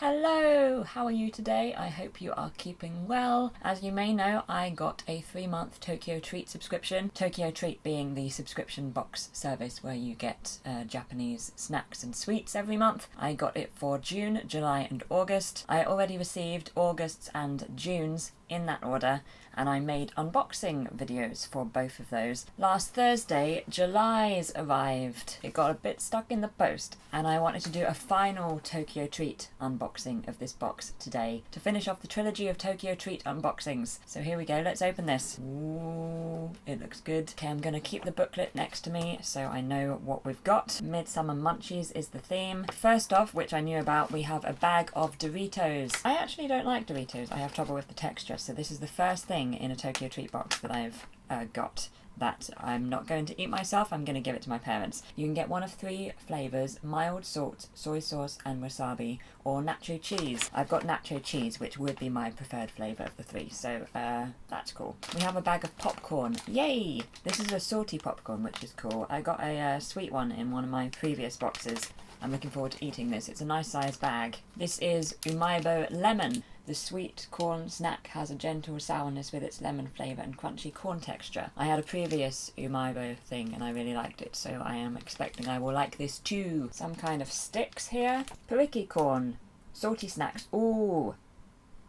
Hello! How are you today? I hope you are keeping well. As you may know, I got a 3-month Tokyo Treat subscription. Tokyo Treat being the subscription box service where you get Japanese snacks and sweets every month. I got it for June, July and August. I already received August's and June's in that order, and I made unboxing videos for both of those. Last Thursday, July's arrived. It got a bit stuck in the post, and I wanted to do a final Tokyo Treat unboxing of this box today to finish off the trilogy of Tokyo Treat unboxings. So here we go, let's open this. Ooh, it looks good. Okay, I'm gonna keep the booklet next to me so I know what we've got. Midsummer Munchies is the theme. First off, which I knew about, we have a bag of Doritos. I actually don't like Doritos. I have trouble with the texture, so this is the first thing in a Tokyo Treat box that I've got that I'm not going to eat myself. I'm going to give it to my parents. You can get one of 3 flavours: mild salt, soy sauce and wasabi, or nacho cheese. I've got nacho cheese, which would be my preferred flavour of the 3, so that's cool. We have a bag of popcorn. Yay! This is a salty popcorn, which is cool. I got a sweet one in one of my previous boxes. I'm looking forward to eating this. It's a nice sized bag. This is Umaibo Lemon. The sweet corn snack has a gentle sourness with its lemon flavour and crunchy corn texture. I had a previous Umaibo thing and I really liked it, so I am expecting I will like this too. Some kind of sticks here. Periki corn. Salty snacks. Ooh!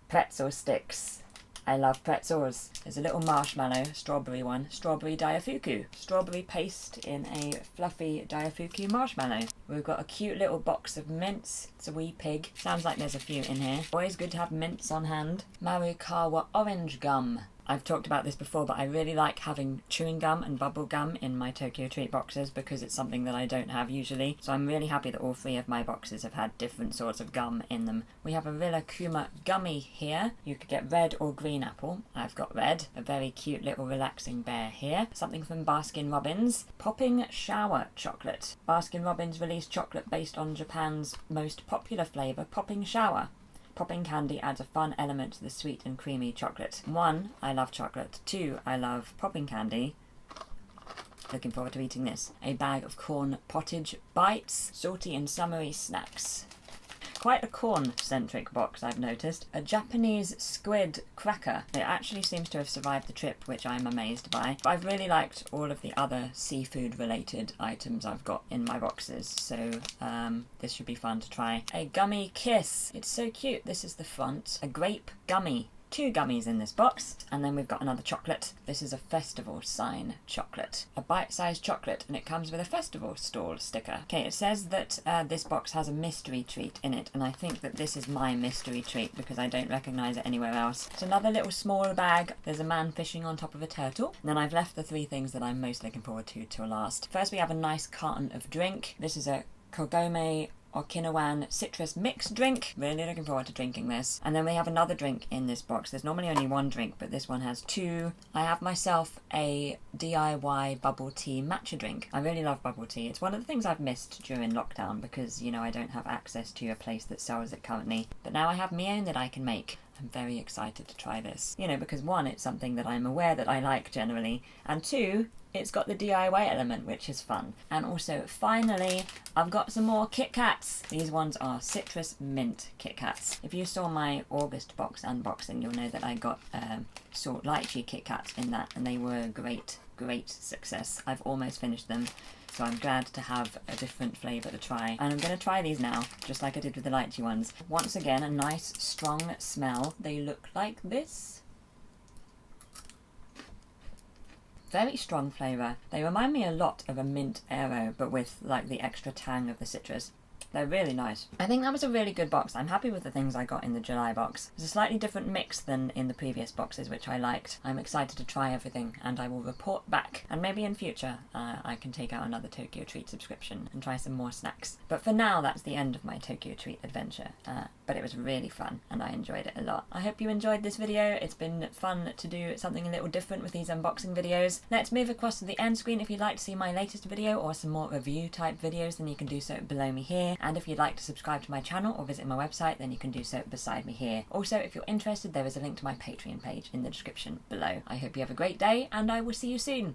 Pretzel sticks. I love pretzels. There's a little marshmallow, strawberry one. Strawberry Daifuku. Strawberry paste in a fluffy Daifuku marshmallow. We've got a cute little box of mints. It's a wee pig. Sounds like there's a few in here. Always good to have mints on hand. Marukawa orange gum. I've talked about this before, but I really like having chewing gum and bubble gum in my Tokyo Treat boxes because it's something that I don't have usually. So I'm really happy that all 3 of my boxes have had different sorts of gum in them. We have a Rilakkuma gummy here. You could get red or green apple. I've got red. A very cute little relaxing bear here. Something from Baskin Robbins. Popping shower chocolate. Baskin Robbins released chocolate based on Japan's most popular flavour, popping shower. Popping candy adds a fun element to the sweet and creamy chocolate. 1, I love chocolate. 2, I love popping candy. Looking forward to eating this. A bag of corn pottage bites. Salty and summery snacks. Quite a corn-centric box, I've noticed. A Japanese squid cracker. It actually seems to have survived the trip, which I'm amazed by. But I've really liked all of the other seafood-related items I've got in my boxes, so this should be fun to try. A gummy kiss. It's so cute. This is the front. A grape gummy. 2 gummies in this box, and then we've got another chocolate. This is a festival sign chocolate. A bite-sized chocolate, and it comes with a festival stall sticker. Okay, it says that this box has a mystery treat in it, and I think that this is my mystery treat because I don't recognise it anywhere else. It's another little small bag. There's a man fishing on top of a turtle. And then I've left the 3 things that I'm most looking forward to till last. First, we have a nice carton of drink. This is a Kogome Okinawan citrus mix drink. Really looking forward to drinking this. And then we have another drink in this box. There's normally only 1 drink, but this one has 2. I have myself a DIY bubble tea matcha drink. I really love bubble tea. It's one of the things I've missed during lockdown because, you know, I don't have access to a place that sells it currently. But now I have my own that I can make. I'm very excited to try this. You know, because 1, it's something that I'm aware that I like generally, and 2, it's got the DIY element, which is fun. And also, finally, I've got some more Kit Kats. These ones are citrus mint Kit Kats. If you saw my August box unboxing, you'll know that I got salt lychee Kit Kats in that, and they were a great success. I've almost finished them, so I'm glad to have a different flavour to try. And I'm going to try these now, just like I did with the lychee ones. Once again, a nice, strong smell. They look like this. Very strong flavour. They remind me a lot of a mint aero, but with like the extra tang of the citrus. They're really nice. I think that was a really good box. I'm happy with the things I got in the July box. It's a slightly different mix than in the previous boxes, which I liked. I'm excited to try everything, and I will report back. And maybe in future, I can take out another Tokyo Treat subscription and try some more snacks. But for now, that's the end of my Tokyo Treat adventure. But it was really fun, and I enjoyed it a lot. I hope you enjoyed this video. It's been fun to do something a little different with these unboxing videos. Let's move across to the end screen. If you'd like to see my latest video or some more review type videos, then you can do so below me here. And if you'd like to subscribe to my channel or visit my website, then you can do so beside me here. Also, if you're interested, there is a link to my Patreon page in the description below. I hope you have a great day, and I will see you soon.